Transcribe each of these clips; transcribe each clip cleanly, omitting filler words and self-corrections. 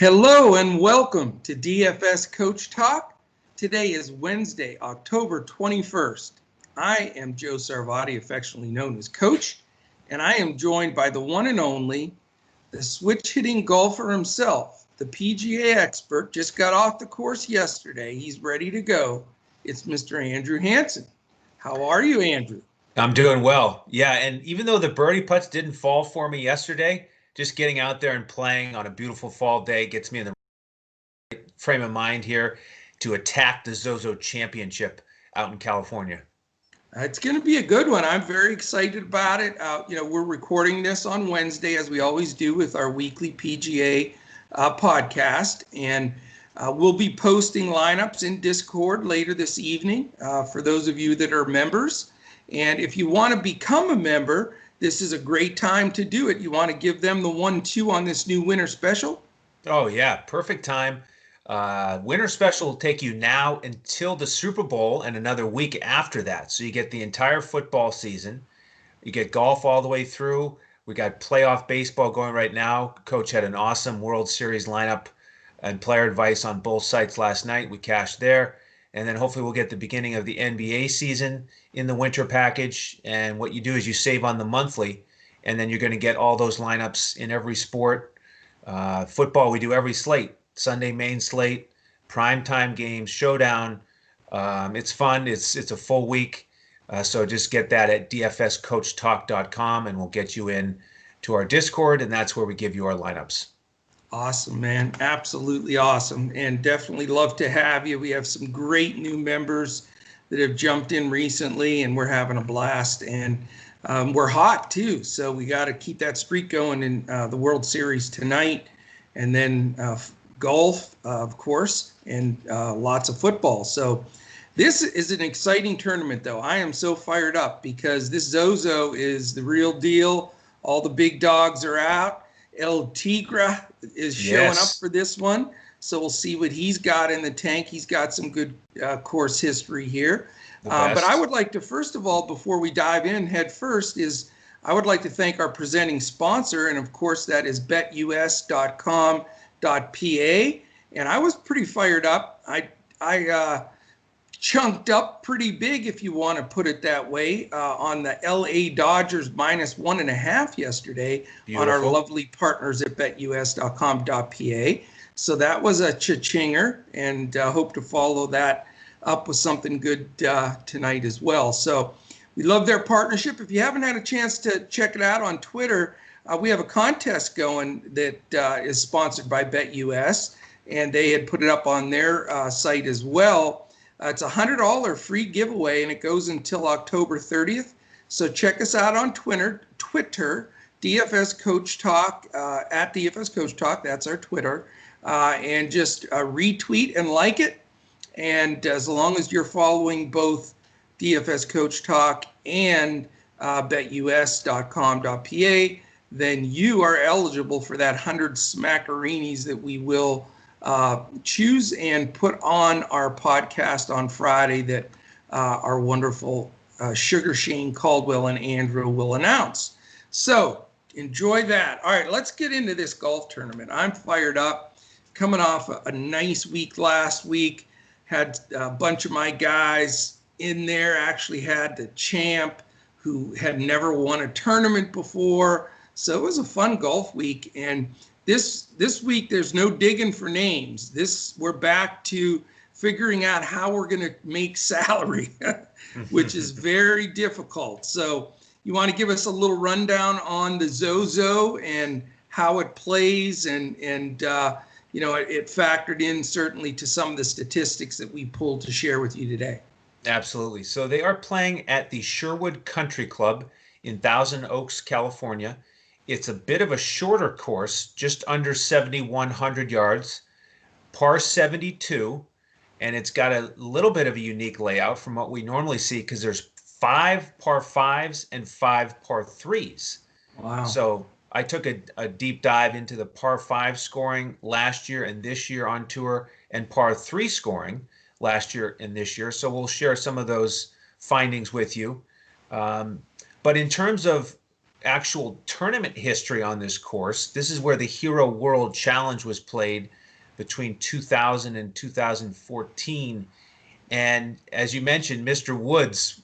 Hello and welcome to DFS Coach Talk. Today is Wednesday, October 21st. I am Joe Sarvati, affectionately known as Coach, and I am joined by the one and only, the switch-hitting golfer himself, the PGA expert, just got off the course yesterday. He's ready to go. It's Mr. Andrew Hansen. How are you, Andrew? I'm doing well. Yeah, and even though the birdie putts didn't fall for me yesterday, just getting out there and playing on a beautiful fall day gets me in the frame of mind here to attack the Zozo Championship out in California. It's going to be a good one. I'm very excited about it. We're recording this on Wednesday, as we always do with our weekly PGA podcast, and we'll be posting lineups in Discord later this evening for those of you that are members. And if you want to become a member, this is a great time to do it. You want to give them the 1-2 on this new winter special? Oh, yeah, perfect time. Winter special will take you now until the Super Bowl and another week after that. So you get the entire football season. You get golf all the way through. We got playoff baseball going right now. Coach had an awesome World Series lineup and player advice on both sites last night. We cashed there. And then hopefully we'll get the beginning of the NBA season in the winter package. And what you do is you save on the monthly, and then you're going to get all those lineups in every sport. Football, we do every slate. Sunday main slate, primetime games, showdown. It's fun. It's a full week. So just get that at dfscoachtalk.com, and we'll get you in to our Discord, and that's where we give you our lineups. Awesome, man. Absolutely awesome. And definitely love to have you. We have some great new members that have jumped in recently, and we're having a blast. And we're hot, too. So we got to keep that streak going in the World Series tonight. And then golf, of course, and lots of football. So this is an exciting tournament, though. I am so fired up because this Zozo is the real deal. All the big dogs are out. El Tigre is showing up for this one. So we'll see what he's got in the tank. He's got some good course history here. But I would like to, first of all, before we dive in head first, I would like to thank our presenting sponsor. And of course, that is BetUS.com.pa. And I was pretty fired up. I chunked up pretty big, if you want to put it that way, on the LA Dodgers -1.5 yesterday. Beautiful. On our lovely partners at betus.com.pa. So that was a cha-chinger, and hope to follow that up with something good tonight as well. So we love their partnership. If you haven't had a chance to check it out on Twitter, we have a contest going that is sponsored by BetUS, and they had put it up on their site as well. It's a $100 free giveaway, and it goes until October 30th. So check us out on Twitter, DFS Coach Talk, at DFS Coach Talk. That's our Twitter. And just retweet and like it. And as long as you're following both DFS Coach Talk and betus.com.pa, then you are eligible for that 100 smackaroonies that we will choose and put on our podcast on Friday that our wonderful Sugar Shane Caldwell and Andrew will announce. So enjoy that. All right, let's get into this golf tournament. I'm fired up. Coming off a nice week last week. Had a bunch of my guys in there. Actually had the champ who had never won a tournament before. So it was a fun golf week. And this week, there's no digging for names. We're back to figuring out how we're going to make salary, which is very difficult. So you want to give us a little rundown on the Zozo and how it plays, and it factored in certainly to some of the statistics that we pulled to share with you today. Absolutely. So they are playing at the Sherwood Country Club in Thousand Oaks, California. It's a bit of a shorter course, just under 7,100 yards, par 72, and it's got a little bit of a unique layout from what we normally see because there's 5 par 5s and 5 par 3s. Wow. So I took a deep dive into the par 5 scoring last year and this year on tour, and par 3 scoring last year and this year. So we'll share some of those findings with you. But in terms of actual tournament history on this course. This is where the Hero World Challenge was played between 2000 and 2014. And as you mentioned, Mr. Woods,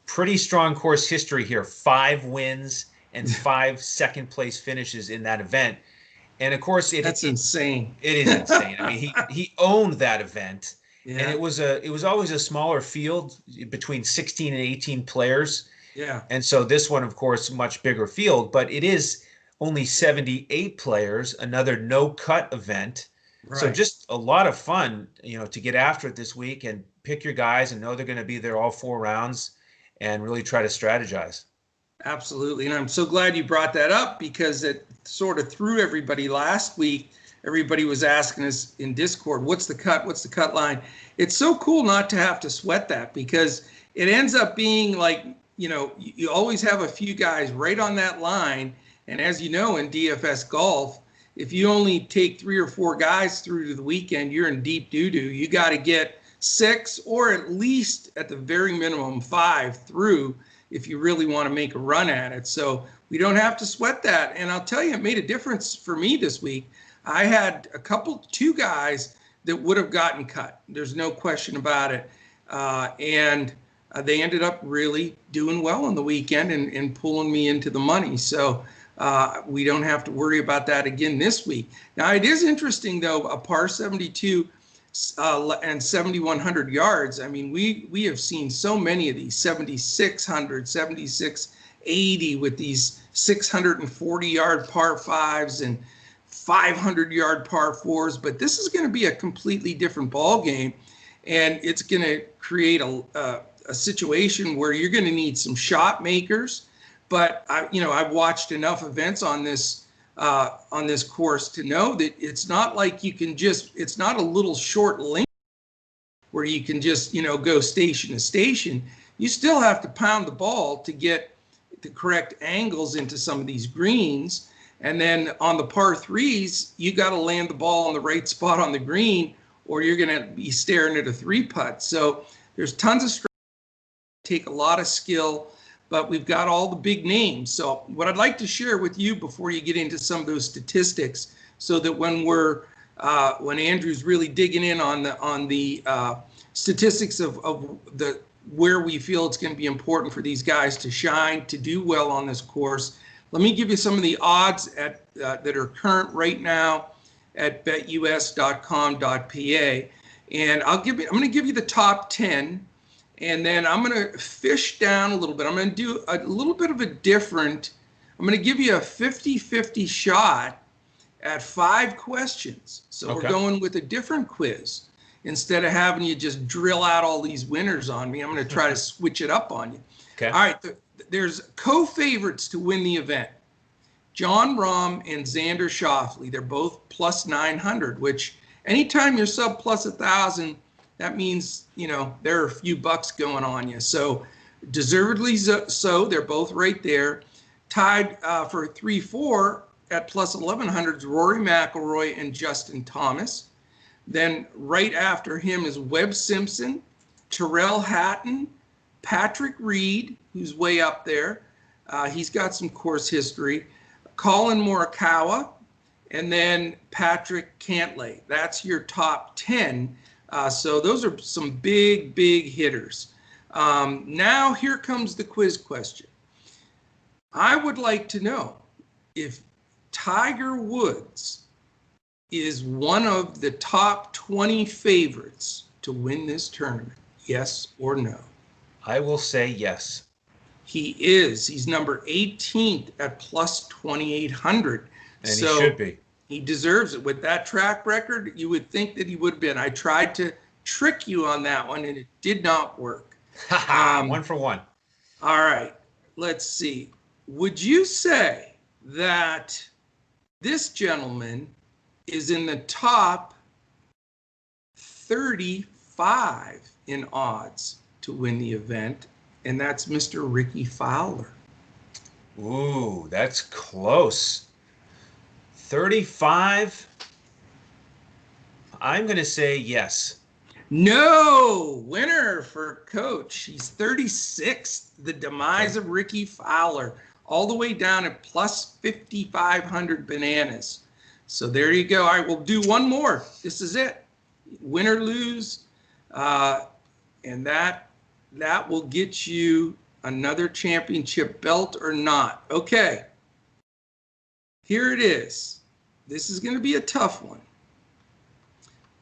pretty strong course history here, 5 wins and 5 second place finishes in that event. And of course, that's insane. It is insane. I mean, he owned that event, Yeah. and it was always a smaller field between 16 and 18 players. Yeah. And so this one, of course, much bigger field, but it is only 78 players, another no-cut event. Right. So just a lot of fun, to get after it this week and pick your guys and know they're going to be there all 4 rounds and really try to strategize. Absolutely. And I'm so glad you brought that up, because it sort of threw everybody last week. Everybody was asking us in Discord, what's the cut? What's the cut line? It's so cool not to have to sweat that, because it ends up being like, you always have a few guys right on that line. And as you know, in DFS golf, if you only take 3 or 4 guys through to the weekend, you're in deep doo-doo. You got to get 6 or at least at the very minimum 5 through if you really want to make a run at it. So we don't have to sweat that. And I'll tell you, it made a difference for me this week. I had 2 guys that would have gotten cut. There's no question about it. And they ended up really doing well on the weekend and pulling me into the money. So we don't have to worry about that again this week. Now, it is interesting, though, a par 72 and 7,100 yards. I mean, we have seen so many of these 7,600, 7,680 with these 640-yard par 5s and 500-yard par 4s. But this is going to be a completely different ball game, and it's going to create a situation where you're going to need some shot makers. But I've watched enough events on this course to know that it's not like it's not a little short link where you can just go station to station. You still have to pound the ball to get the correct angles into some of these greens, and then on the par 3s, you got to land the ball on the right spot on the green, or you're going to be staring at a 3-putt. So there's tons of strategy, take a lot of skill, but we've got all the big names. So what I'd like to share with you before you get into some of those statistics, so that when Andrew's really digging in on the statistics of where we feel it's going to be important for these guys to shine, to do well on this course, let me give you some of the odds that are current right now at betus.com.pa, and I'm going to give you the top 10. And then I'm going to fish down a little bit. I'm going to do a little bit of I'm going to give you a 50-50 shot at 5 questions. So okay. We're going with a different quiz. Instead of having you just drill out all these winners on me, I'm going to try to switch it up on you. Okay. All right. There's co-favorites to win the event. Jon Rahm and Xander Schauffele. They're both plus 900, which anytime you're sub plus 1,000, that means, there are a few bucks going on you. So deservedly so, they're both right there. Tied for 3-4 at plus 1,100 is Rory McIlroy and Justin Thomas. Then right after him is Webb Simpson, Tyrrell Hatton, Patrick Reed, who's way up there. He's got some course history. Colin Morikawa, and then Patrick Cantlay. That's your top 10. So those are some big hitters. Now here comes the quiz question. I would like to know if Tiger Woods is one of the top 20 favorites to win this tournament. Yes or no? I will say yes. He is. He's number 18th at plus 2,800. And he should be. He deserves it. With that track record, you would think that he would have been. I tried to trick you on that one, and it did not work. 1 for 1. All right. Let's see. Would you say that this gentleman is in the top 35 in odds to win the event? And that's Mr. Ricky Fowler. Ooh, that's close. 35. I'm going to say yes. No, winner for Coach. He's 36th. The demise of Ricky Fowler. all the way down at plus 5,500 bananas. So there you go. All right, we'll do one more. This is it. Win or lose. And that will get you another championship belt or not. Okay. Here it is. This is going to be a tough one.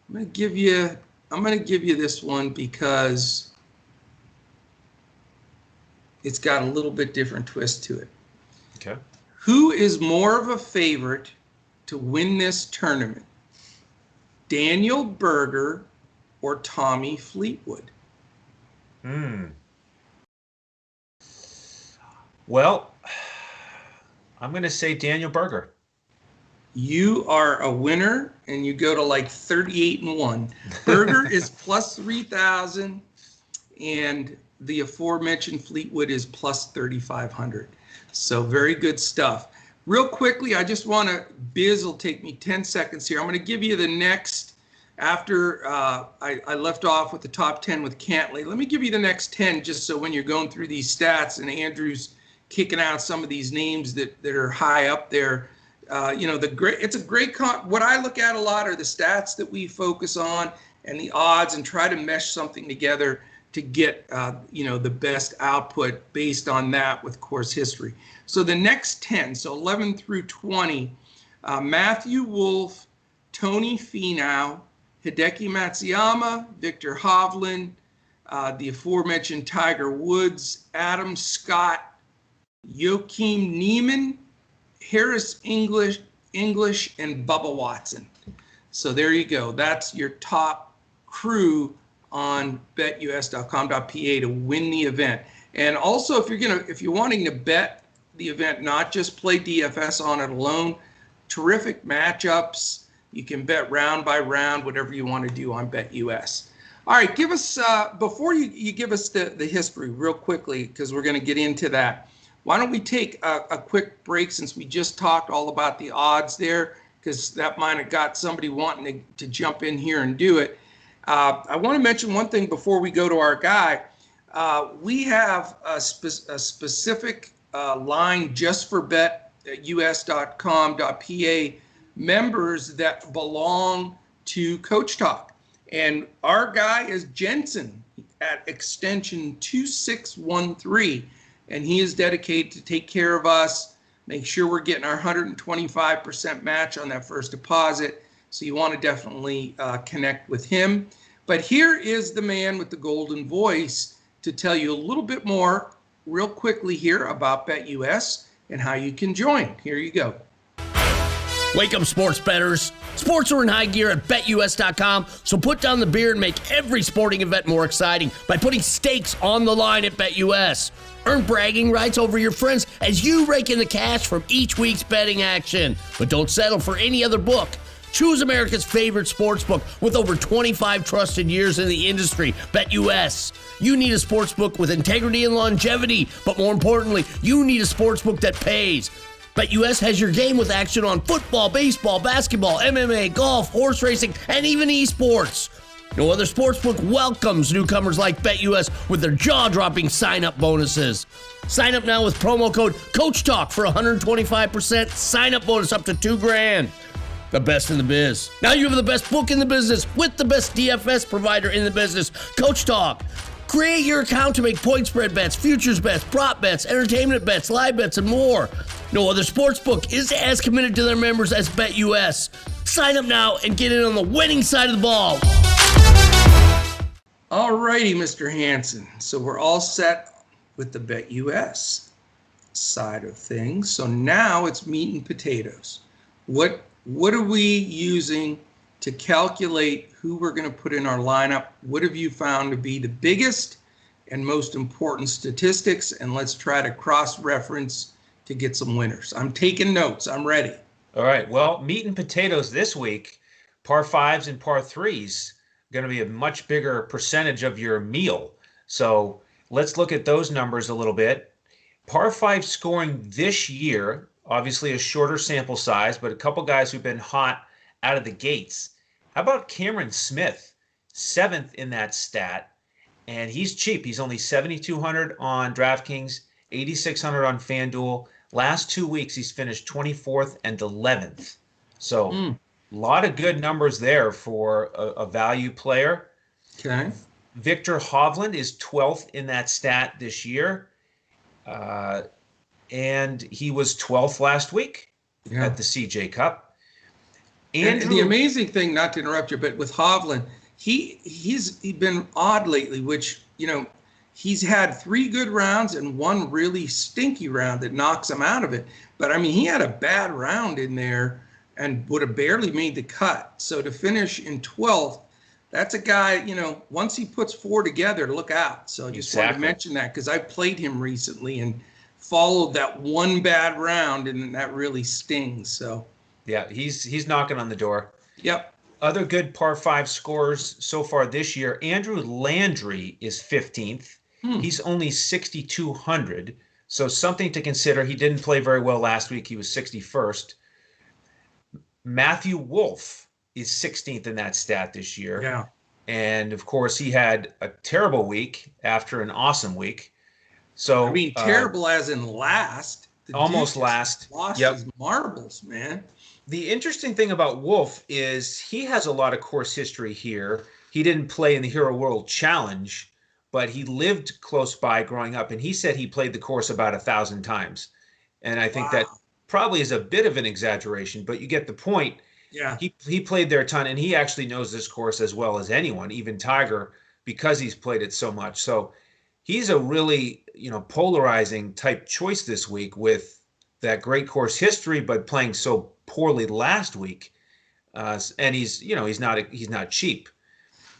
I'm going to give you this one because it's got a little bit different twist to it. Okay. Who is more of a favorite to win this tournament? Daniel Berger or Tommy Fleetwood? Well, I'm going to say Daniel Berger. You are a winner, and you go to like 38-1. Berger is plus 3,000, and the aforementioned Fleetwood is plus 3,500. So very good stuff. Real quickly, I just want to, Biz will take me 10 seconds here. I'm going to give you the next, after I left off with the top 10 with Cantlay. Let me give you the next 10 just so when you're going through these stats and Andrew's kicking out some of these names that are high up there. It's a great what I look at a lot are the stats that we focus on and the odds and try to mesh something together to get, the best output based on that with course history. So the next 10, so 11 through 20, Matthew Wolff, Tony Finau, Hideki Matsuyama, Victor Hovland, the aforementioned Tiger Woods, Adam Scott, Joaquin Niemann, Harris English, and Bubba Watson. So there you go. That's your top crew on betus.com.pa to win the event. And also, if you're wanting to bet the event, not just play DFS on it alone, terrific matchups. You can bet round by round, whatever you want to do on BetUS. All right, give us before you give us the history real quickly, because we're going to get into that. Why don't we take a quick break since we just talked all about the odds there, because that might have got somebody wanting to jump in here and do it. I want to mention one thing before we go to our guy. We have a specific line just for betus.com.pa members that belong to Coach Talk. And our guy is Jensen at extension 2613. And he is dedicated to take care of us, make sure we're getting our 125% match on that first deposit. So you want to definitely connect with him. But here is the man with the golden voice to tell you a little bit more real quickly here about BetUS and how you can join. Here you go. Wake up, sports bettors. Sports are in high gear at BetUS.com, so put down the beer and make every sporting event more exciting by putting stakes on the line at BetUS. Earn bragging rights over your friends as you rake in the cash from each week's betting action. But don't settle for any other book. Choose America's favorite sports book with over 25 trusted years in the industry, BetUS. You need a sports book with integrity and longevity, but more importantly, you need a sports book that pays. BetUS has your game with action on football, baseball, basketball, MMA, golf, horse racing, and even esports. No other sportsbook welcomes newcomers like BetUS with their jaw-dropping sign-up bonuses. Sign up now with promo code CoachTalk for 125% sign-up bonus up to $2,000. The best in the biz. Now you have the best book in the business with the best DFS provider in the business, Coach Talk. Create your account to make point spread bets, futures bets, prop bets, entertainment bets, live bets, and more. No other sportsbook is as committed to their members as BetUS. Sign up now and get in on the winning side of the ball. All righty, Mr. Hansen. So we're all set with the BetUS side of things. So now it's meat and potatoes. What are we using to calculate who we're going to put in our lineup? What have you found to be the biggest and most important statistics? And let's try to cross-reference to get some winners. I'm taking notes. I'm ready. All right. Well, meat and potatoes this week, par fives and par threes, going to be a much bigger percentage of your meal. So let's look at those numbers a little bit. Par five scoring this year, obviously a shorter sample size, but a couple guys who've been hot out of the gates. How about Cameron Smith, 7th in that stat? And he's cheap. He's only 7,200 on DraftKings, 8,600 on FanDuel. Last 2 weeks, he's finished 24th and 11th. So a lot of good numbers there for a value player. Okay. Victor Hovland is 12th in that stat this year. And he was 12th last week at the CJ Cup. And the amazing thing, not to interrupt you, but with Hovland, he's been odd lately, which, he's had 3 good rounds and 1 really stinky round that knocks him out of it. But, I mean, he had a bad round in there and would have barely made the cut. So to finish in 12th, that's a guy, once he puts 4 together, look out. So I just wanted to mention that because I played him recently and followed that 1 bad round, and that really stings. So yeah, he's knocking on the door. Yep. Other good par 5 scores so far this year. Andrew Landry is 15th. He's only 6,200, so something to consider. He didn't play very well last week. He was 61st. Matthew Wolff is 16th in that stat this year. Yeah. And, of course, he had a terrible week after an awesome week. So I mean, terrible as in last. Almost last. Lost his marbles, man. The interesting thing about Wolff is he has a lot of course history here. He didn't play in the Hero World Challenge, but he lived close by growing up, and he said he played the course about 1,000 times. And I think that probably is a bit of an exaggeration, but you get the point. Yeah. He played there a ton, and he actually knows this course as well as anyone, even Tiger, because he's played it so much. So he's a really, polarizing type choice this week with that great course history, but playing so poorly last week. And he's not cheap.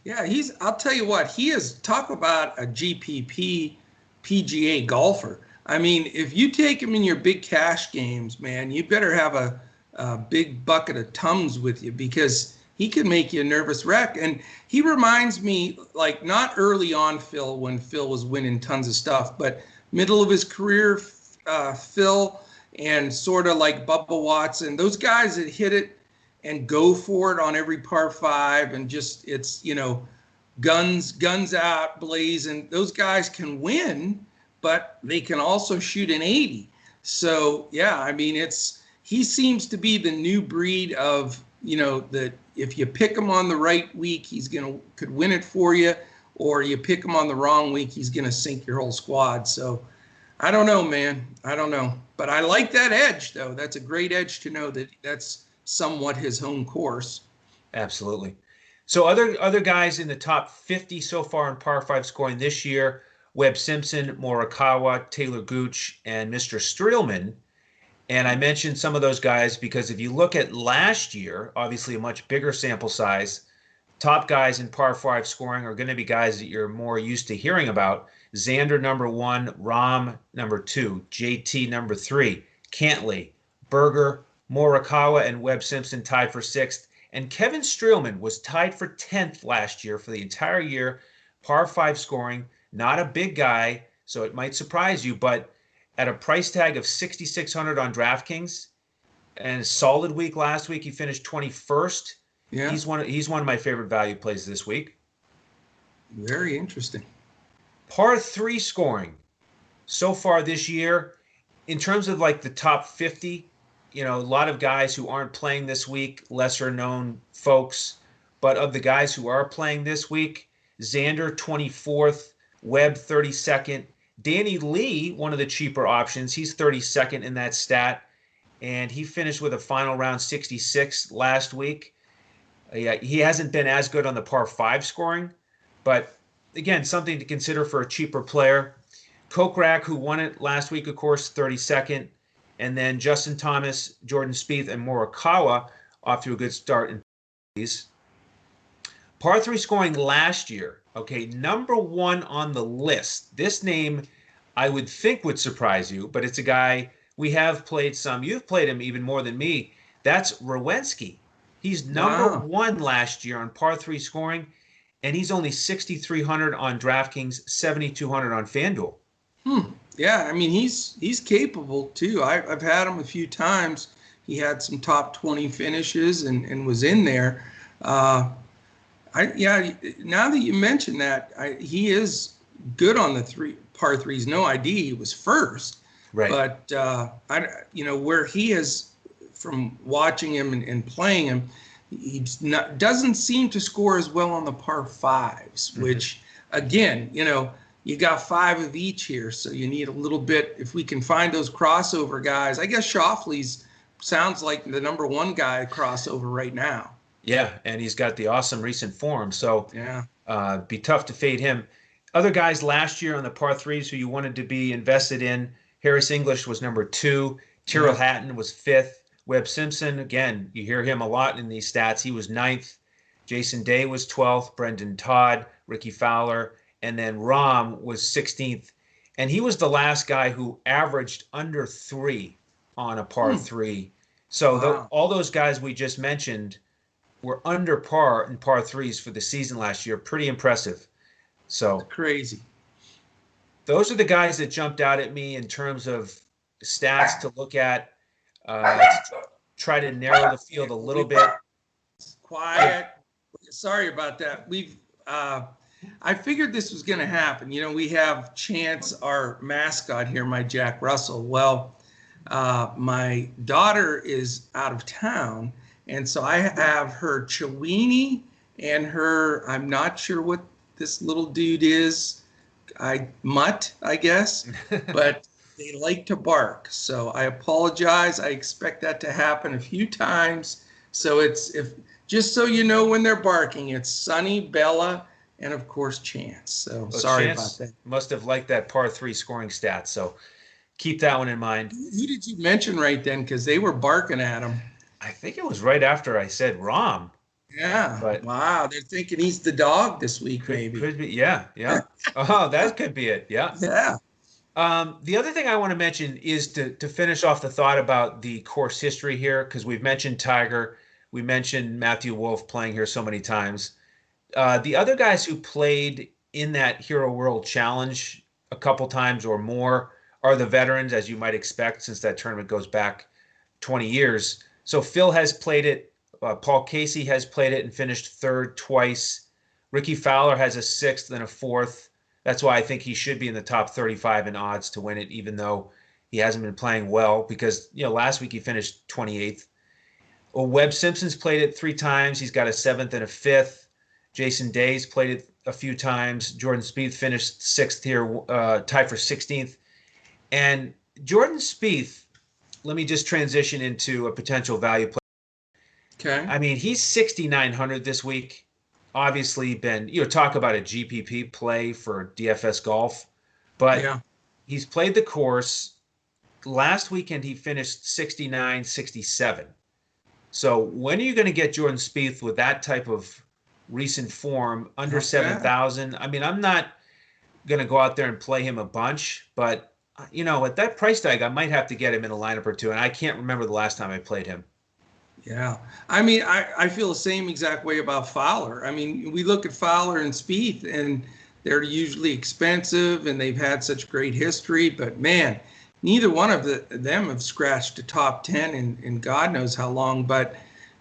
Yeah, I'll tell you what, he is, talk about a GPP PGA golfer. I mean, if you take him in your big cash games, man, you better have a big bucket of Tums with you because he can make you a nervous wreck. And he reminds me, like, not early on Phil, when Phil was winning tons of stuff, but middle of his career, Phil, and sort of like Bubba Watson, those guys that hit it and go for it on every par 5 and just, it's, guns out blazing. Those guys can win, but they can also shoot an 80. So, yeah, I mean, he seems to be the new breed of, that if you pick him on the right week, could win it for you, or you pick him on the wrong week, he's going to sink your whole squad. So I don't know, man. I don't know. But I like that edge, though. That's a great edge to know that that's somewhat his home course. Absolutely. So other guys in the top 50 so far in par 5 scoring this year, Webb Simpson, Morikawa, Taylor Gooch, and Mr. Streelman. And I mentioned some of those guys because if you look at last year, obviously a much bigger sample size, top guys in par 5 scoring are going to be guys that you're more used to hearing about. Xander, number 1, Rahm, number 2, JT, number 3, Cantlay, Berger, Morikawa, and Webb Simpson tied for 6th. And Kevin Streelman was tied for 10th last year for the entire year, par 5 scoring. Not a big guy, so it might surprise you, but at a price tag of $6,600 on DraftKings and a solid week last week, he finished 21st. Yeah. He's one of my favorite value plays this week. Very interesting. Par 3 scoring so far this year, in terms of like the top 50, a lot of guys who aren't playing this week, lesser known folks, but of the guys who are playing this week, Xander 24th, Webb 32nd, Danny Lee, one of the cheaper options, he's 32nd in that stat, and he finished with a final round 66 last week. He hasn't been as good on the par 5 scoring, but again, something to consider for a cheaper player. Kokrak, who won it last week, of course, 32nd. And then Justin Thomas, Jordan Spieth, and Morikawa off to a good start in these. Par 3 scoring last year, okay, number 1 on the list. This name I would think would surprise you, but it's a guy we have played some. You've played him even more than me. That's Rowensky. He's number 1 last year on par 3 scoring, and he's only 6,300 on DraftKings, 7,200 on FanDuel. Yeah, I mean, he's capable, too. I've had him a few times. He had some top 20 finishes and was in there. Now that you mention that, he is good on the par threes, no ID, he was first. Right. But, where he is, from watching him and playing him, doesn't seem to score as well on the par fives, which, again, you got 5 of each here, so you need a little bit. If we can find those crossover guys, I guess Schauffele's sounds like the number 1 guy crossover right now. Yeah, and he's got the awesome recent form, so yeah, be tough to fade him. Other guys last year on the par threes who you wanted to be invested in, Harris English was number 2, Tyrrell Hatton was 5th, Webb Simpson, again, you hear him a lot in these stats, he was 9th, Jason Day was 12th, Brendan Todd, Ricky Fowler, and then Rahm was 16th. And he was the last guy who averaged under 3 on a par 3. So all those guys we just mentioned were under par in par 3s for the season last year. Pretty impressive. So that's crazy. Those are the guys that jumped out at me in terms of stats to look at. Try to narrow the field a little bit. Quiet. Sorry about that. I figured this was going to happen. We have Chance, our mascot here, my Jack Russell. Well, my daughter is out of town, and so I have her Chewini and her, I'm not sure what this little dude is, Mutt, I guess, but they like to bark. So I apologize. I expect that to happen a few times. So just so you know when they're barking, it's Sonny, Bella, and of course Chance. So sorry Chance about that. Must have liked that par 3 scoring stat. So keep that one in mind. Who did you mention right then? Because they were barking at him. I think it was right after I said Rahm. Yeah. But wow. They're thinking he's the dog this week, maybe. Could be. Yeah. Oh, that could be it. Yeah. Yeah. The other thing I want to mention is to finish off the thought about the course history here, because we've mentioned Tiger. We mentioned Matthew Wolff playing here so many times. The other guys who played in that Hero World Challenge a couple times or more are the veterans, as you might expect, since that tournament goes back 20 years. So Phil has played it. Paul Casey has played it and finished 3rd twice. Ricky Fowler has a 6th and a 4th. That's why I think he should be in the top 35 in odds to win it, even though he hasn't been playing well, because last week he finished 28th. Well, Webb Simpson's played it 3 times. He's got a 7th and a 5th. Jason Day's played it a few times. Jordan Spieth finished 6th here, tied for 16th. And Jordan Spieth, let me just transition into a potential value play. Okay. I mean, he's 6,900 this week. Obviously been, talk about a GPP play for DFS golf. But he's played the course. Last weekend he finished 69, 67. So when are you going to get Jordan Spieth with that type of recent form under 7,000? I mean, I'm not going to go out there and play him a bunch, but at that price tag, I might have to get him in a lineup or two, and I can't remember the last time I played him. Yeah. I mean, I feel the same exact way about Fowler. I mean, we look at Fowler and Spieth, and they're usually expensive, and they've had such great history, but man, neither one of them have scratched a top 10 in God knows how long, but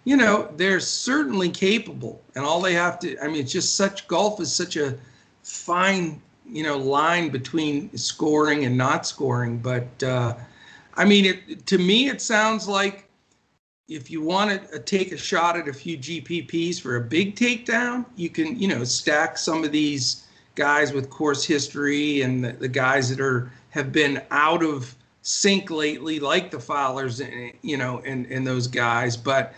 they're certainly capable, and all they have to, I mean, it's just golf is such a fine, line between scoring and not scoring. But I mean, to me, it sounds like if you want to take a shot at a few GPPs for a big takedown, you can, stack some of these guys with course history and the guys that have been out of sync lately, like the Fowlers, and those guys. But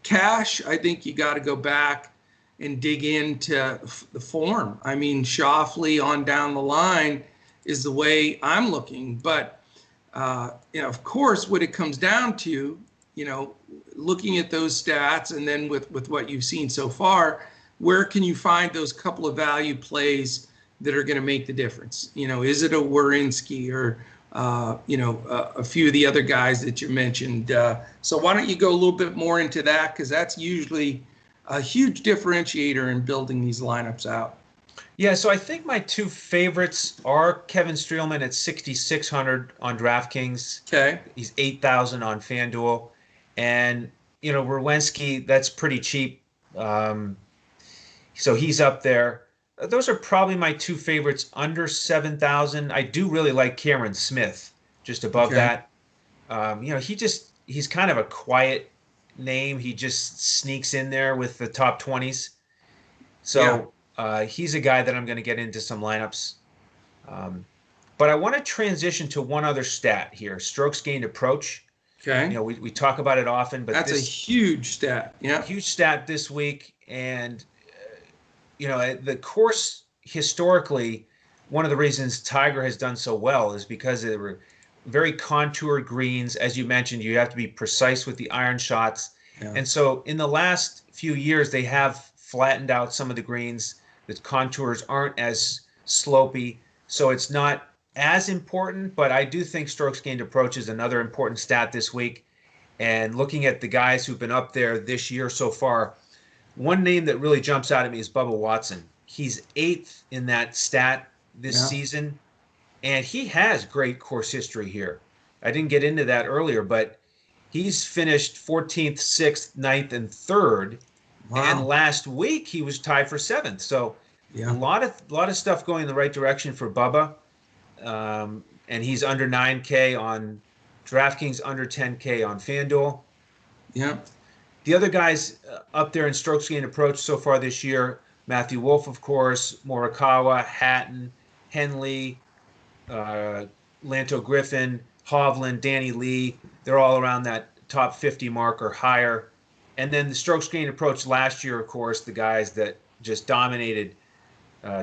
cash, I think you got to go back and dig into the form. I mean, Schauffele on down the line is the way I'm looking. But, of course, what it comes down to, looking at those stats and then with what you've seen so far, where can you find those couple of value plays that are going to make the difference? Is it a Werenski or, a few of the other guys that you mentioned? So why don't you go a little bit more into that? Because that's usually a huge differentiator in building these lineups out. Yeah, so I think my 2 favorites are Kevin Streelman at 6,600 on DraftKings. Okay. He's 8,000 on FanDuel. And, Werenski, that's pretty cheap. So he's up there. those are probably my two favorites under 7,000. I do really like Cameron Smith just above that. He's kind of a quiet name. He just sneaks in there with the top 20s. So he's a guy that I'm going to get into some lineups. But I want to transition to one other stat here, strokes gained approach. Okay. We talk about it often, but that's a huge stat. Yeah. Huge stat this week. And, the course historically, one of the reasons Tiger has done so well is because they were very contoured greens. As you mentioned, you have to be precise with the iron shots. Yeah. And so in the last few years, they have flattened out some of the greens. The contours aren't as slopey. So it's not as important, but I do think strokes gained approach is another important stat this week. And looking at the guys who've been up there this year so far, one name that really jumps out at me is Bubba Watson. He's 8th in that stat this season, and he has great course history here. I didn't get into that earlier, but he's finished 14th, 6th, 9th, and 3rd. Wow. And last week he was tied for 7th. So a lot of stuff going in the right direction for Bubba. And he's under 9K on DraftKings, under 10K on FanDuel. Yeah. The other guys up there in strokes gained approach so far this year, Matthew Wolff, of course, Morikawa, Hatton, Henley, Lanto Griffin, Hovland, Danny Lee. They're all around that top 50 mark or higher. And then the strokes gained approach last year, of course, the guys that just dominated,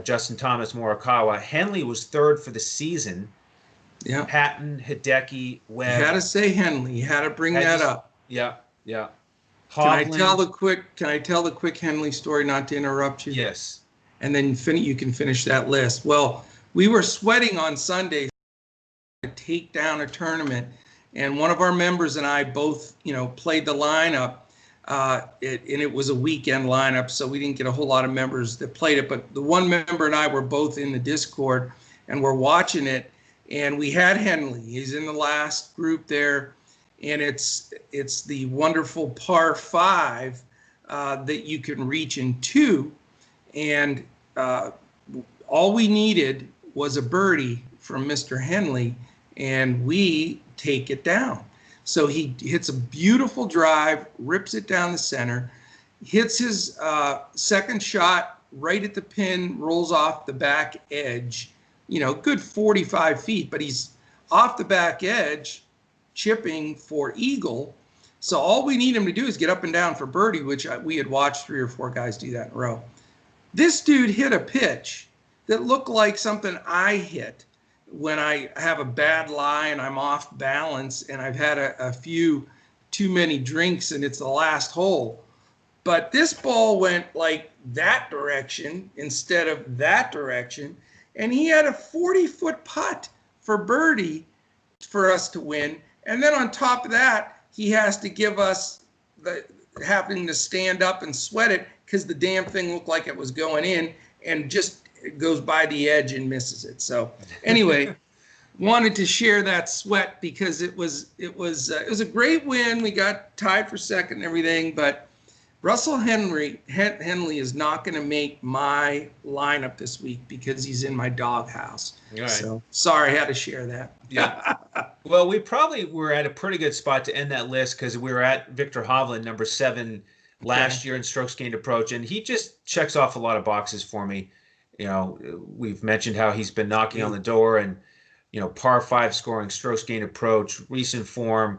Justin Thomas, Morikawa. Henley was 3rd for the season. Yeah. Hatton, Hideki, Webb. You had to say Henley. You had to bring that up. Yeah, yeah. Hovland. Can I tell the quick Henley story, not to interrupt you? Yes. And then you can finish that list. Well, we were sweating on Sunday to take down a tournament, and one of our members and I both, played the lineup. And it was a weekend lineup, so we didn't get a whole lot of members that played it. But the one member and I were both in the Discord, and we're watching it. And we had Henley. He's in the last group there, and it's the wonderful par 5 that you can reach in 2, and all we needed was a birdie from Mr. Henley, and we take it down. So he hits a beautiful drive, rips it down the center, hits his second shot right at the pin, rolls off the back edge, good 45 feet, but he's off the back edge, chipping for eagle. So all we need him to do is get up and down for birdie, which we had watched 3 or 4 guys do that in a row. This dude hit a pitch that looked like something I hit when I have a bad lie and I'm off balance and I've had a few too many drinks and it's the last hole. But this ball went like that direction instead of that direction. And he had a 40-foot putt for birdie for us to win. And then on top of that, he has to give us having to stand up and sweat it because the damn thing looked like it was going in and just goes by the edge and misses it. So anyway, wanted to share that sweat because it was a great win. We got tied for second and everything, but Russell Henley is not going to make my lineup this week because he's in my doghouse. Right. So sorry, I had to share that. Yeah. Well, we probably were at a pretty good spot to end that list because we were at Victor Hovland, number 7 last year in strokes gained approach, and he just checks off a lot of boxes for me. We've mentioned how he's been knocking on the door and, par 5 scoring, strokes gained approach, recent form.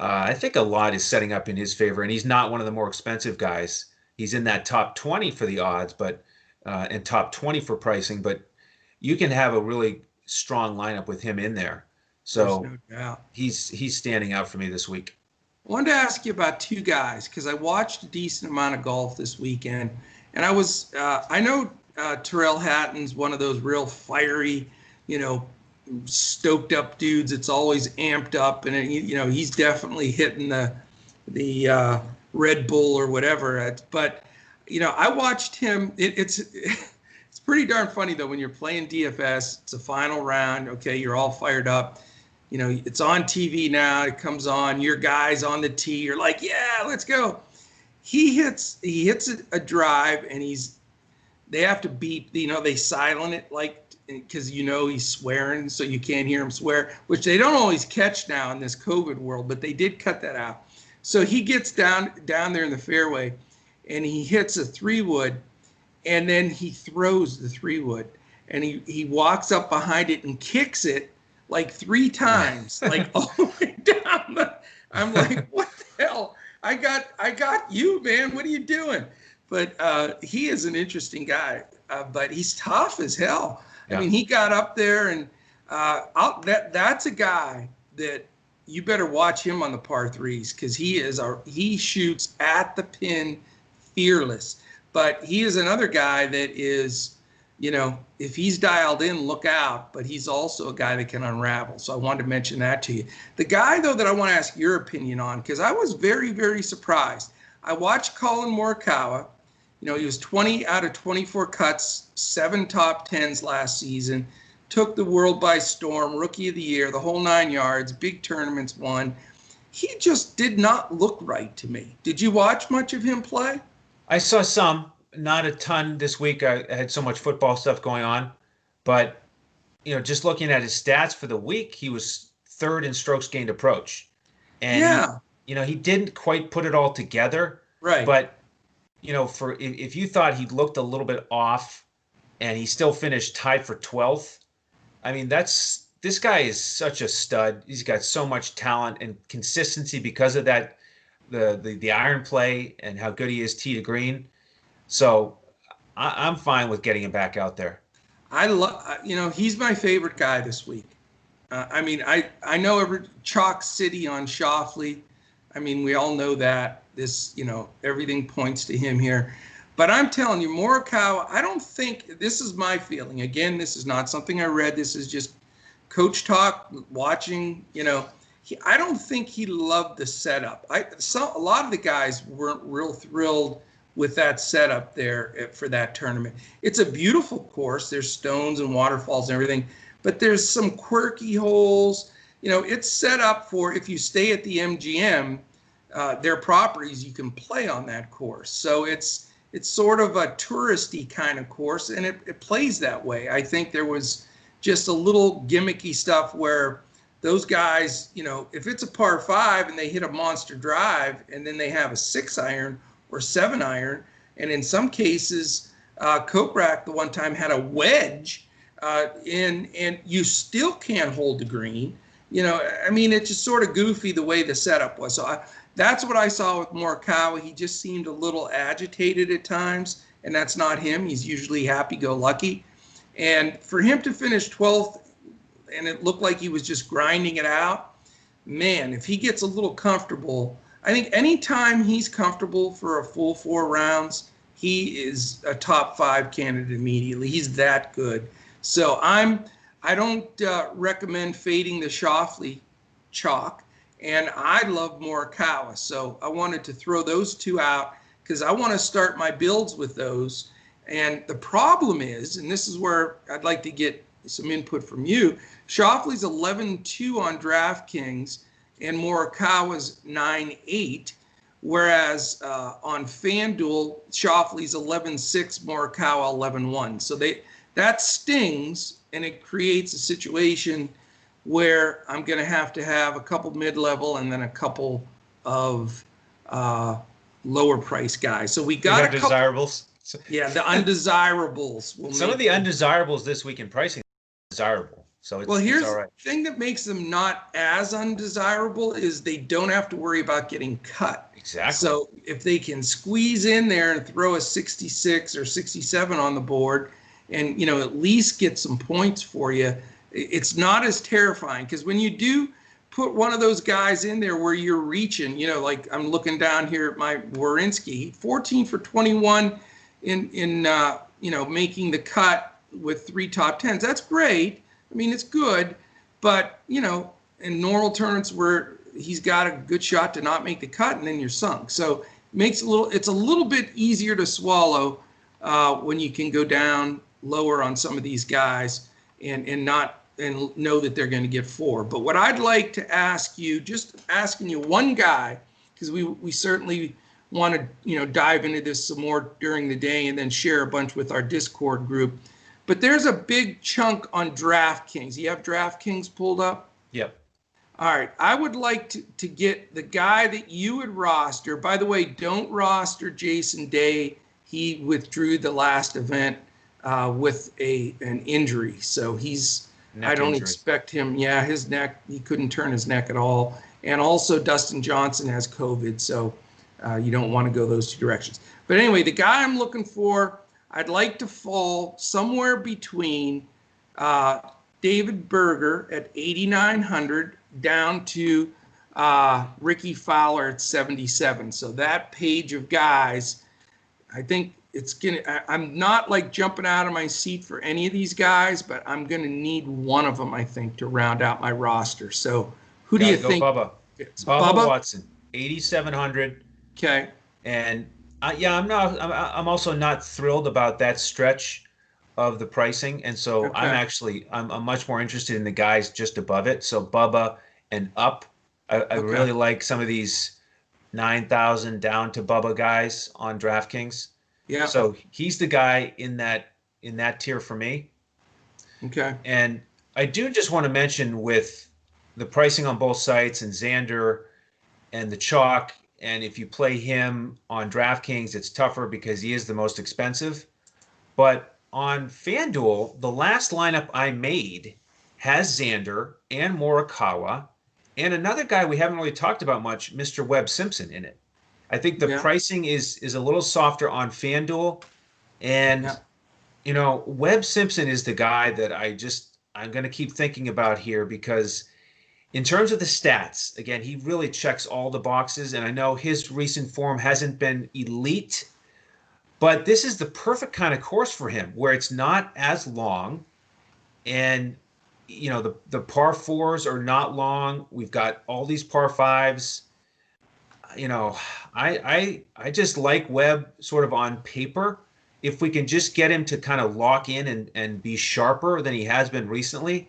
I think a lot is setting up in his favor, and he's not one of the more expensive guys. He's in that top 20 for the odds, but and top 20 for pricing, but you can have a really strong lineup with him in there. So no doubt. He's standing out for me this week. I wanted to ask you about 2 guys because I watched a decent amount of golf this weekend, and I know Tyrrell Hatton's one of those real fiery, stoked up dudes. It's always amped up, and he's definitely hitting the Red Bull or whatever. But I watched him. It's pretty darn funny though when you're playing DFS. It's a final round. Okay, you're all fired up. It's on TV now. It comes on. Your guy's on the tee. You're like, yeah, let's go. He hits a drive, and he's they have to beep, they silent it because he's swearing, so you can't hear him swear, which they don't always catch now in this COVID world, but they did cut that out. So he gets down there in the fairway, and he hits a 3-wood, and then he throws the 3-wood, and he walks up behind it and kicks it like 3 times, like all the way down. I'm like, what the hell? I got you, man. What are you doing? But he is an interesting guy, but he's tough as hell. Yeah. I mean, he got up there, and that's a guy that you better watch him on the par 3s, because he shoots at the pin fearless. But he is another guy that is, if he's dialed in, look out. But he's also a guy that can unravel. So I wanted to mention that to you. The guy, though, that I want to ask your opinion on, because I was very, very surprised. I watched Colin Moricawa. He was 20 out of 24 cuts, 7 top 10s last season, took the world by storm, rookie of the year, the whole 9 yards, big tournaments won. He just did not look right to me. Did you watch much of him play? I saw some, not a ton this week. I had so much football stuff going on. But, just looking at his stats for the week, he was 3rd in strokes gained approach. And, yeah. He didn't quite put it all together. Right. But, if you thought he looked a little bit off and he still finished tied for 12th, I mean, this guy is such a stud. He's got so much talent and consistency because of that, the iron play and how good he is tee to green. So I'm fine with getting him back out there. He's my favorite guy this week. I know Chalk City on Schauffele. I mean, we all know that. Everything points to him here. But I'm telling you, Morikawa, I don't think, this is my feeling. Again, this is not something I read. This is just coach talk, watching, I don't think he loved the setup. A lot of the guys weren't real thrilled with that setup there for that tournament. It's a beautiful course. There's stones and waterfalls and everything, but there's some quirky holes. It's set up for, if you stay at the MGM, their properties, you can play on that course. So it's sort of a touristy kind of course, and it plays that way. I think there was just a little gimmicky stuff where those guys, if it's a par 5 and they hit a monster drive and then they have a 6-iron or 7-iron, and in some cases, Kokrak the one time had a wedge, and you still can't hold the green. It's just sort of goofy the way the setup was. So that's what I saw with Morikawa. He just seemed a little agitated at times, and that's not him. He's usually happy-go-lucky. And for him to finish 12th, and it looked like he was just grinding it out, man, if he gets a little comfortable, I think anytime he's comfortable for a full 4 rounds, he is a top 5 candidate immediately. He's that good. So I don't recommend fading the Schauffele chalk. And I love Morikawa, so I wanted to throw those 2 out because I want to start my builds with those. And the problem is, and this is where I'd like to get some input from you, Schauffele's 11-2 on DraftKings and Morikawa's 9-8, whereas on FanDuel, Schauffele's 11-6, Morikawa 11-1. So that stings, and it creates a situation where I'm going to have a couple mid-level and then a couple of lower price guys. So we got a couple undesirables. Yeah, the undesirables. Some of the undesirables this week in pricing are desirable. So here's all right. The thing that makes them not as undesirable is they don't have to worry about getting cut. Exactly. So if they can squeeze in there and throw a 66 or 67 on the board and, at least get some points for you, it's not as terrifying, because when you do put one of those guys in there where you're reaching, like I'm looking down here at my Werenski, 14 for 21 in making the cut with 3 top 10s. That's great. I mean, it's good, but in normal tournaments where he's got a good shot to not make the cut, and then you're sunk. So it's a little bit easier to swallow when you can go down lower on some of these guys and know that they're going to get 4. But what I'd like to ask you, just asking you one guy, because we certainly want to, dive into this some more during the day and then share a bunch with our Discord group. But there's a big chunk on DraftKings. You have DraftKings pulled up? Yep. All right. I would like to get the guy that you would roster. By the way, don't roster Jason Day. He withdrew the last event with an injury. So I don't expect him. Yeah, his neck, he couldn't turn his neck at all. And also Dustin Johnson has COVID. So you don't want to go those two directions. But anyway, the guy I'm looking for, I'd like to fall somewhere between David Berger at 8,900 down to Ricky Fowler at 77. So that page of guys, I think I'm not like jumping out of my seat for any of these guys, but I'm going to need one of them, I think, to round out my roster. So who do you think? Bubba. Bubba Watson, 8,700. Okay. And I'm also not thrilled about that stretch of the pricing. And so okay. I'm much more interested in the guys just above it. So Bubba and up. I really like some of these 9,000 down to Bubba guys on DraftKings. Yeah. So he's the guy in that tier for me. Okay. And I do just want to mention with the pricing on both sites and Xander and the chalk, and if you play him on DraftKings, it's tougher because he is the most expensive. But on FanDuel, the last lineup I made has Xander and Morikawa and another guy we haven't really talked about much, Mr. Webb Simpson, in it. I think the pricing is a little softer on FanDuel. And, Webb Simpson is the guy that I'm going to keep thinking about here because in terms of the stats, again, he really checks all the boxes. And I know his recent form hasn't been elite, but this is the perfect kind of course for him where it's not as long. And, the par fours are not long. We've got all these par fives. I just like Webb sort of on paper. If we can just get him to kind of lock in and be sharper than he has been recently,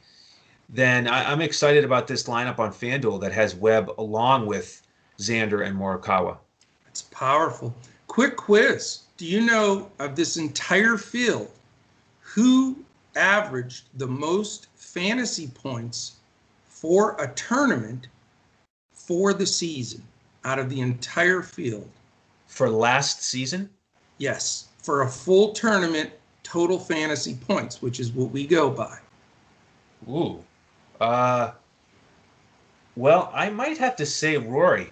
then I'm excited about this lineup on FanDuel that has Webb along with Xander and Morikawa. It's powerful. Quick quiz. Do you know of this entire field, who averaged the most fantasy points for a tournament for the season out of the entire field? For last season? Yes. For a full tournament, total fantasy points, which is what we go by. Ooh. Well, I might have to say Rory.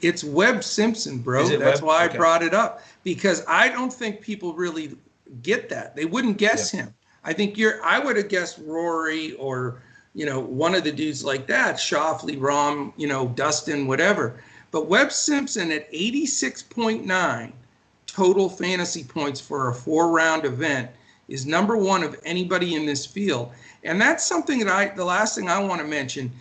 It's Webb Simpson, bro. That's why I brought it up. Because I don't think people really get that. They wouldn't guess him. I think I would have guessed Rory or, one of the dudes like that, Schauffele, Rahm, Dustin, whatever. But Webb Simpson at 86.9 total fantasy points for a 4-round event is number one of anybody in this field. And that's something that the last thing I want to mention,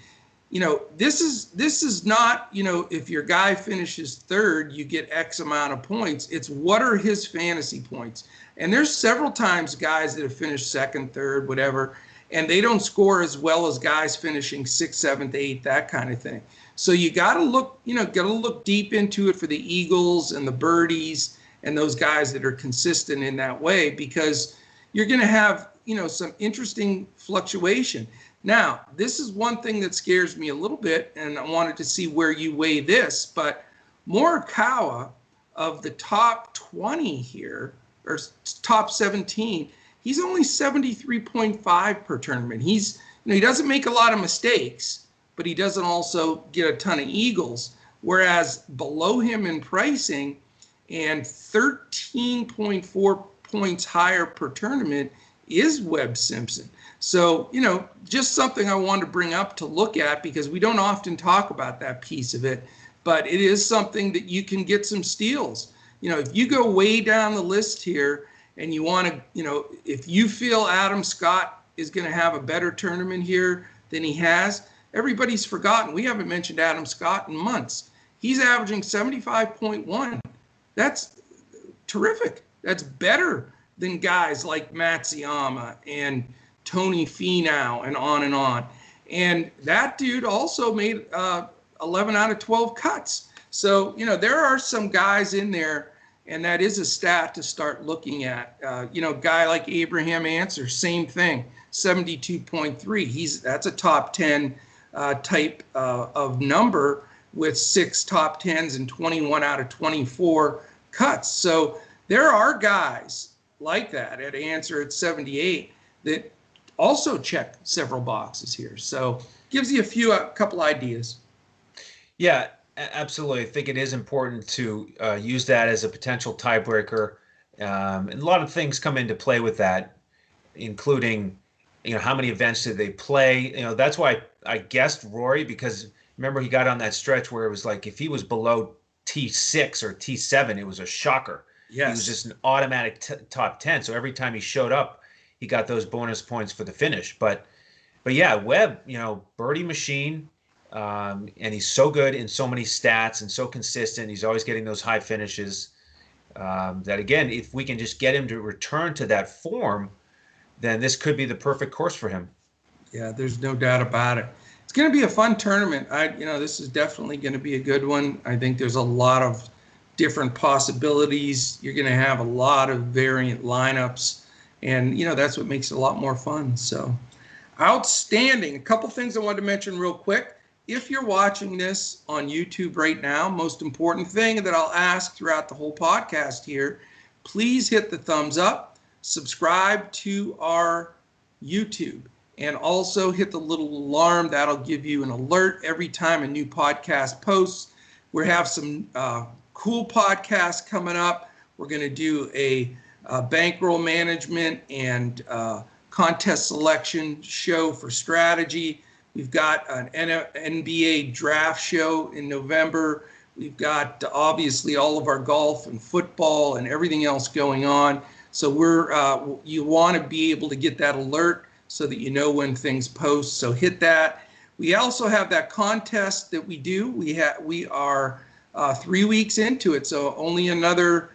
this is not, if your guy finishes third, you get X amount of points. It's what are his fantasy points? And there's several times guys that have finished second, third, whatever, and they don't score as well as guys finishing 6th, 7th, 8th, that kind of thing. So you got to look deep into it for the Eagles and the birdies and those guys that are consistent in that way, because you're going to have, some interesting fluctuation. Now, this is one thing that scares me a little bit, and I wanted to see where you weigh this, but Morikawa, of the top 20 here, or top 17, he's only 73.5 per tournament. He's, he doesn't make a lot of mistakes, but he doesn't also get a ton of eagles, whereas below him in pricing and 13.4 points higher per tournament is Webb Simpson. So, just something I wanted to bring up to look at because we don't often talk about that piece of it, but it is something that you can get some steals. If you go way down the list here and you want to, if you feel Adam Scott is going to have a better tournament here than he has, everybody's forgotten. We haven't mentioned Adam Scott in months. He's averaging 75.1. That's terrific. That's better than guys like Matsuyama and Tony Finau and on and on. And that dude also made 11 out of 12 cuts. So, there are some guys in there, and that is a stat to start looking at. Guy like Abraham Answer, same thing, 72.3. That's a top 10 type of number with 6 top 10s and 21 out of 24 cuts. So there are guys like that at Answer at 78 that also check several boxes here. So gives you a couple ideas. Yeah, absolutely. I think it is important to use that as a potential tiebreaker. And a lot of things come into play with that, including, how many events did they play? That's why I guessed Rory, because remember he got on that stretch where it was like if he was below T6 or T7, it was a shocker. Yes. He was just an automatic top 10. So every time he showed up, he got those bonus points for the finish. But yeah, Webb, birdie machine. And he's so good in so many stats and so consistent. He's always getting those high finishes. That again, if we can just get him to return to that form, then this could be the perfect course for him. Yeah, there's no doubt about it. It's going to be a fun tournament. This is definitely going to be a good one. I think there's a lot of different possibilities. You're going to have a lot of variant lineups, and that's what makes it a lot more fun. So, outstanding. A couple things I wanted to mention real quick. If you're watching this on YouTube right now, most important thing that I'll ask throughout the whole podcast here, please hit the thumbs up, subscribe to our YouTube, and also hit the little alarm. That'll give you an alert every time a new podcast posts. We have some cool podcasts coming up. We're going to do a bankroll management and contest selection show for strategy. We've got an NBA draft show in November. We've got obviously all of our golf and football and everything else going on. So you want to be able to get that alert so that you know when things post. So hit that. We also have that contest that we do. We are 3 weeks into it, so only another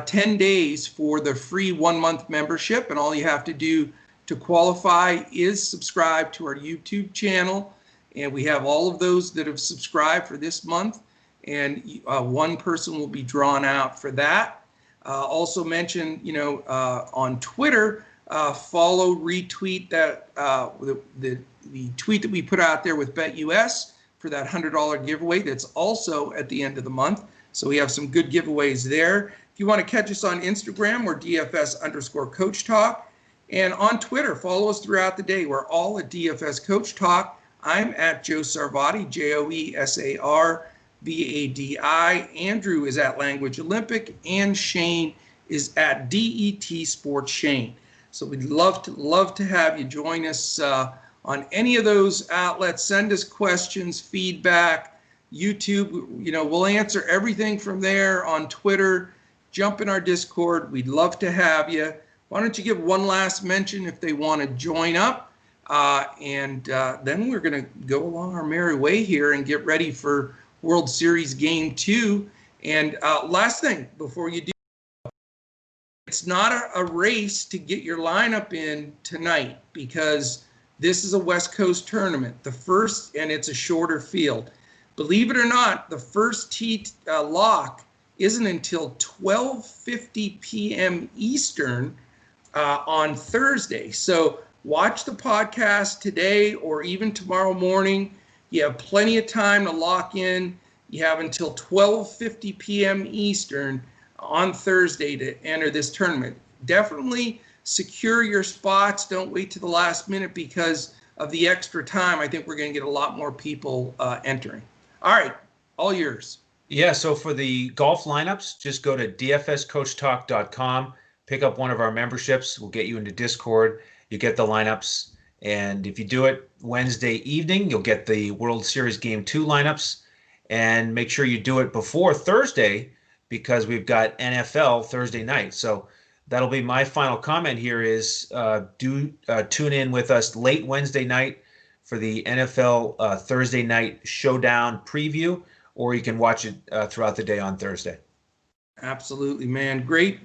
10 days for the free 1-month membership, and all you have to do to qualify is subscribe to our YouTube channel, and we have all of those that have subscribed for this month, and one person will be drawn out for that. Also mention, on Twitter, follow, retweet that the tweet that we put out there with BetUS for that $100 giveaway. That's also at the end of the month. So we have some good giveaways there. If you want to catch us on Instagram, we're DFS_Coach Talk. And on Twitter, follow us throughout the day. We're all at DFS Coach Talk. I'm at Joe Sarvadi, JoeSarvadi. Andrew is at Language Olympic, and Shane is at DET Sports Shane. So we'd love to have you join us on any of those outlets. Send us questions, feedback, YouTube. We'll answer everything from there. On Twitter, jump in our Discord. We'd love to have you. Why don't you give one last mention if they want to join up? And then we're going to go along our merry way here and get ready for World Series Game 2. And last thing before you do, it's not a race to get your lineup in tonight, because this is a West Coast tournament. And it's a shorter field. Believe it or not, the first tee lock isn't until 12:50 p.m. Eastern on Thursday. So watch the podcast today or even tomorrow morning. You have plenty of time to lock in. You have until 12:50 p.m. Eastern on Thursday to enter this tournament. Definitely secure your spots. Don't wait to the last minute because of the extra time. I think we're going to get a lot more people entering. All right, all yours. Yeah, so for the golf lineups, just go to dfscoachtalk.com, pick up one of our memberships. We'll get you into Discord. You get the lineups. And if you do it Wednesday evening, you'll get the World Series Game 2 lineups. And make sure you do it before Thursday, because we've got NFL Thursday night. So that'll be my final comment here is tune in with us late Wednesday night for the NFL Thursday night showdown preview, or you can watch it throughout the day on Thursday. Absolutely, man. Great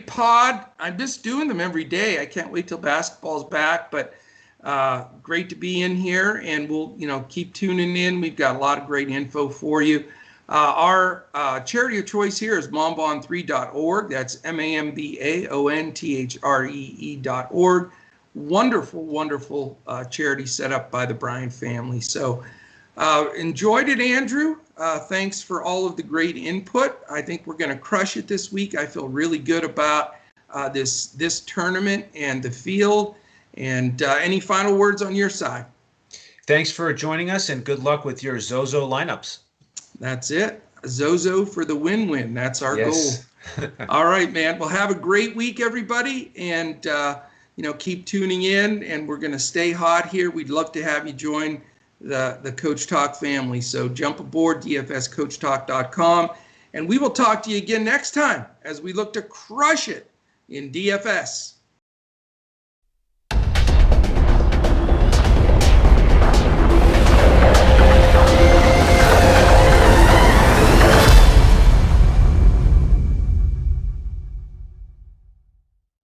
pod. I'm just doing them every day. I can't wait till basketball's back, but great to be in here, and we'll keep tuning in. We've got a lot of great info for you. Our charity of choice here is mambon3.org. That's MAMBAONTHREE.org. Wonderful, wonderful charity set up by the Bryan family. So enjoyed it, Andrew. Thanks for all of the great input. I think we're going to crush it this week. I feel really good about this tournament and the field. And any final words on your side? Thanks for joining us, and good luck with your Zozo lineups. That's it. Zozo for the win-win. That's our goal. All right, man. Well, have a great week, everybody. And, keep tuning in. And we're going to stay hot here. We'd love to have you join the Coach Talk family. So jump aboard, dfscoachtalk.com. And we will talk to you again next time as we look to crush it in DFS.